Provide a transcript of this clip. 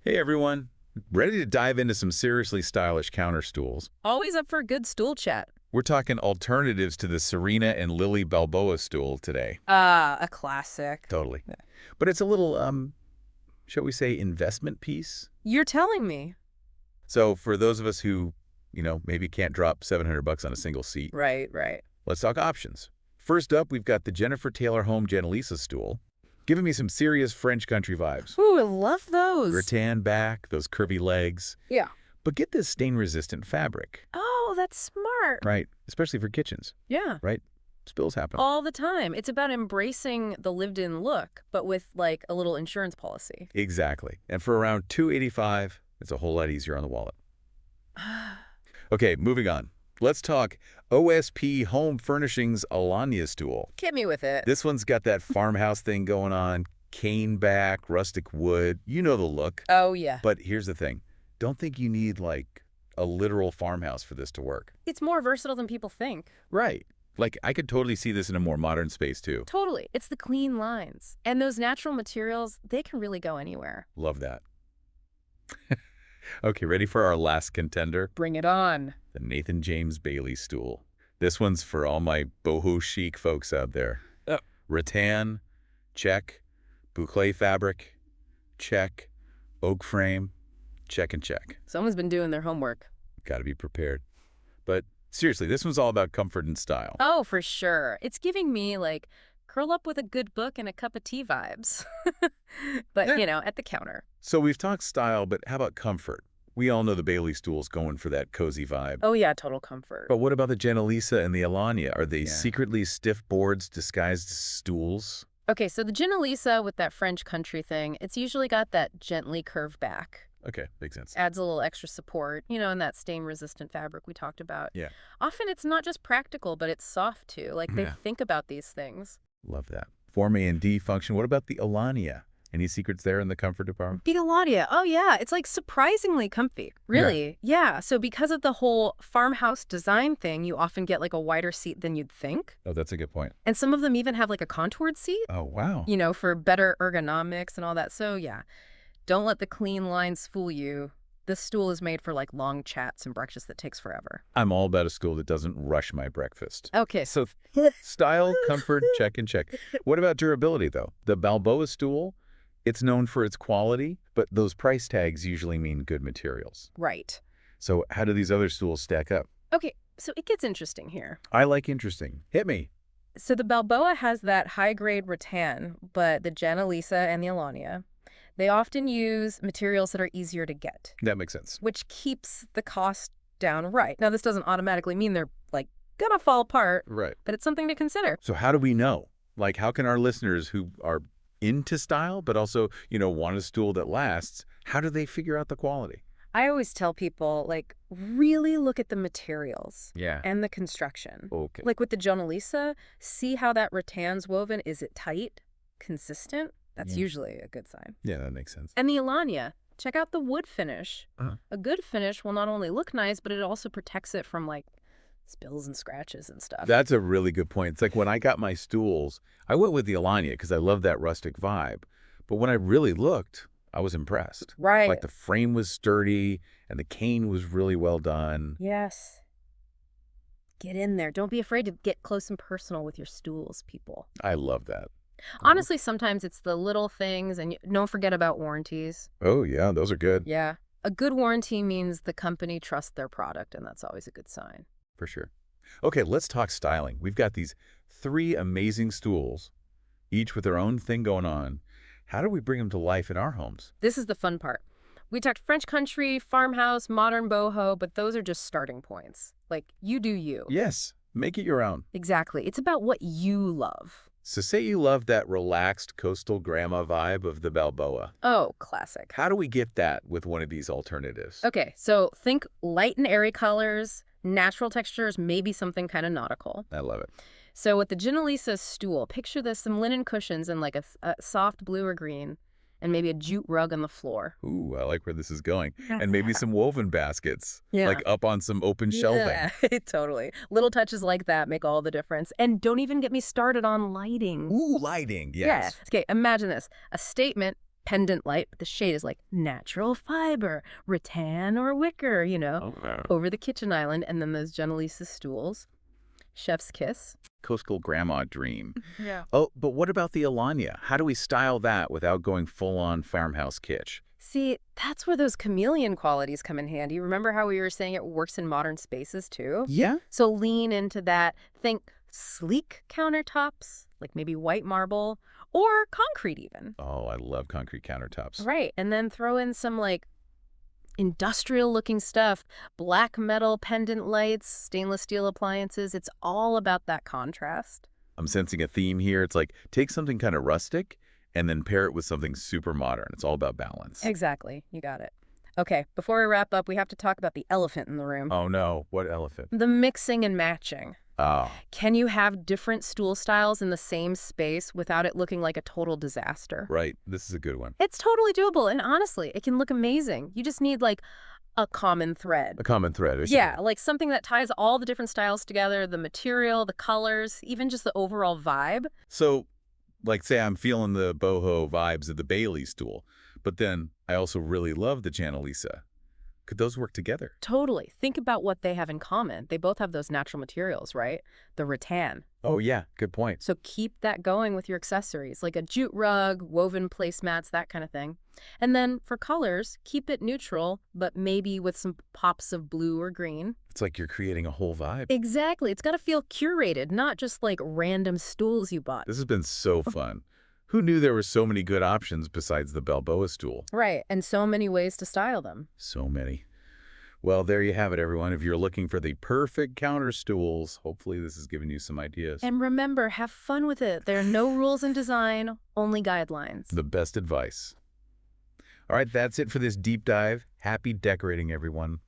Hey everyone, ready to dive into some seriously stylish counter stools? Always up for a good stool chat. We're talking alternatives to the Serena and Lily Balboa stool today. Ah, a classic. Totally. But it's a little, shall we say, investment piece. You're telling me. So for those of us who, maybe can't drop $700 on a single seat, Right. let's talk options. First up, we've got the Jennifer Taylor Home Janelisa stool, giving me some serious French country vibes. Ooh, I love those. Rattan back, those curvy legs. Yeah. But get this stain-resistant fabric. Oh, that's smart. Right, especially for kitchens, Yeah. right? Spills happen. All the time. It's about embracing the lived-in look, but with, like, a little insurance policy. Exactly. And for around $285, it's a whole lot easier on the wallet. Okay, moving on. Let's talk OSP Home Furnishings Alanya stool. Get me with it. This one's got that farmhouse thing going on, cane back, rustic wood. You know the look. Oh, yeah. But here's the thing. Don't think you need, like, a literal farmhouse for this to work. It's more versatile than people think. Right. Like, I could totally see this in a more modern space, too. Totally. It's the clean lines. And those natural materials, they can really go anywhere. Love that. Okay, ready for our last contender? Bring it on. The Nathan James Bailey stool. This one's for all my boho chic folks out there. Rattan, check. Boucle fabric, check. Oak frame, check and check. Someone's been doing their homework. Got to be prepared. But seriously, this one's all about comfort and style. Oh, for sure. It's giving me, like, curl up with a good book and a cup of tea vibes. But, at the counter. So we've talked style, but how about comfort? We all know the Bailey stool's going for that cozy vibe. Oh, yeah, total comfort. But what about the Janelisa and the Alanya? Are they Yeah. secretly stiff boards disguised as stools? Okay, so the Janelisa with that French country thing, it's usually got that gently curved back. Okay, makes sense. Adds a little extra support, and that stain-resistant fabric we talked about. Yeah. Often it's not just practical, but it's soft, too. Like, they Yeah. think about these things. Love that. Form A and D function. What about the Alanya? Any secrets there in the comfort department? The Eladia. Oh, yeah. It's, like, surprisingly comfy. Really. Yeah. So because of the whole farmhouse design thing, you often get, like, a wider seat than you'd think. Oh, that's a good point. And some of them even have, like, a contoured seat, Oh, wow. for better ergonomics and all that. So, yeah. Don't let the clean lines fool you. This stool is made for, like, long chats and breakfast that takes forever. I'm all about a stool that doesn't rush my breakfast. Okay. So style, comfort, check and check. What about durability, though? The Balboa stool, it's known for its quality, but those price tags usually mean good materials. Right. So how do these other stools stack up? Okay. So it gets interesting here. I like interesting. Hit me. So the Balboa has that high-grade rattan, but the Janelisa and the Alanya, they often use materials that are easier to get, That makes sense. which keeps the cost down right. Now, this doesn't automatically mean they're, like, gonna fall apart, Right. but it's something to consider. So how do we know? Like, how can our listeners who are into style, but also, want a stool that lasts, how do they figure out the quality? I always tell people, like, really look at the materials Yeah. and the construction. Okay. Like with the Janelisa, see how that rattan's woven. Is it tight, consistent? That's Yeah. usually a good sign. Yeah, that makes sense. And the Alanya, check out the wood finish. Uh-huh. A good finish will not only look nice, but it also protects it from, like, spills and scratches and stuff. That's a really good point. It's like when I got my stools, I went with the Alanya because I love that rustic vibe. But when I really looked, I was impressed. Right. Like the frame was sturdy and the cane was really well done. Yes. Get in there. Don't be afraid to get close and personal with your stools, people. I love that. Honestly, sometimes it's the little things, and don't forget about warranties. Oh, yeah, those are good. Yeah. A good warranty means the company trusts their product, and that's always a good sign. For sure. Okay, let's talk styling. We've got these 3 amazing stools, each with their own thing going on. How do we bring them to life in our homes? This is the fun part. We talked French country, farmhouse, modern boho, but those are just starting points. Like, you do you. Yes, make it your own. Exactly. It's about what you love. So say you love that relaxed coastal grandma vibe of the Balboa. Oh, classic. How do we get that with one of these alternatives? Okay, so think light and airy colors, natural textures, maybe something kind of nautical. I love it. So with the Janelisa stool, picture this, some linen cushions and like a soft blue or green, and maybe a jute rug on the floor. Ooh, I like where this is going. And maybe some woven baskets, Yeah. like up on some open shelving. Yeah, totally. Little touches like that make all the difference. And don't even get me started on lighting. Ooh, lighting, yes. Yeah. Okay, imagine this. A statement pendant light, but the shade is like natural fiber, rattan or wicker, Okay. over the kitchen island. And then those Genelisa stools. Chef's kiss. Coastal grandma dream. Yeah. Oh, but what about the Alanya? How do we style that without going full-on farmhouse kitsch? See, that's where those chameleon qualities come in handy. Remember how we were saying it works in modern spaces too? Yeah? So lean into that. Think sleek countertops, like maybe white marble, or concrete even. Oh, I love concrete countertops. Right. And then throw in some like industrial looking stuff, black metal pendant lights, stainless steel appliances. It's all about that contrast. I'm sensing a theme here. It's like take something kind of rustic and then pair it with something super modern. It's all about balance. Exactly. You got it. Okay, before we wrap up, we have to talk about the elephant in the room. Oh no, what elephant? The mixing and matching. Oh, Can you have different stool styles in the same space without it looking like a total disaster? right. This is a good one. It's totally doable, and honestly, it can look amazing. You just need like a common thread. A common thread. Yeah, like something that ties all the different styles together, the material, the colors, even just the overall vibe. So, like say I'm feeling the boho vibes of the Bailey stool, but then I also really love the Janelisa. Could those work together? Totally. Think about what they have in common. They both have those natural materials, right? The rattan. Oh yeah, good point. So keep that going with your accessories, like a jute rug, woven placemats, that kind of thing. And then for colors, keep it neutral, but maybe with some pops of blue or green. It's like you're creating a whole vibe. Exactly. It's got to feel curated, not just like random stools you bought. This has been so fun. Who knew there were so many good options besides the Balboa stool? Right. And so many ways to style them. So many. Well, there you have it, everyone. If you're looking for the perfect counter stools, hopefully this has given you some ideas. And remember, have fun with it. There are no rules in design, only guidelines. The best advice. All right, that's it for this deep dive. Happy decorating, everyone.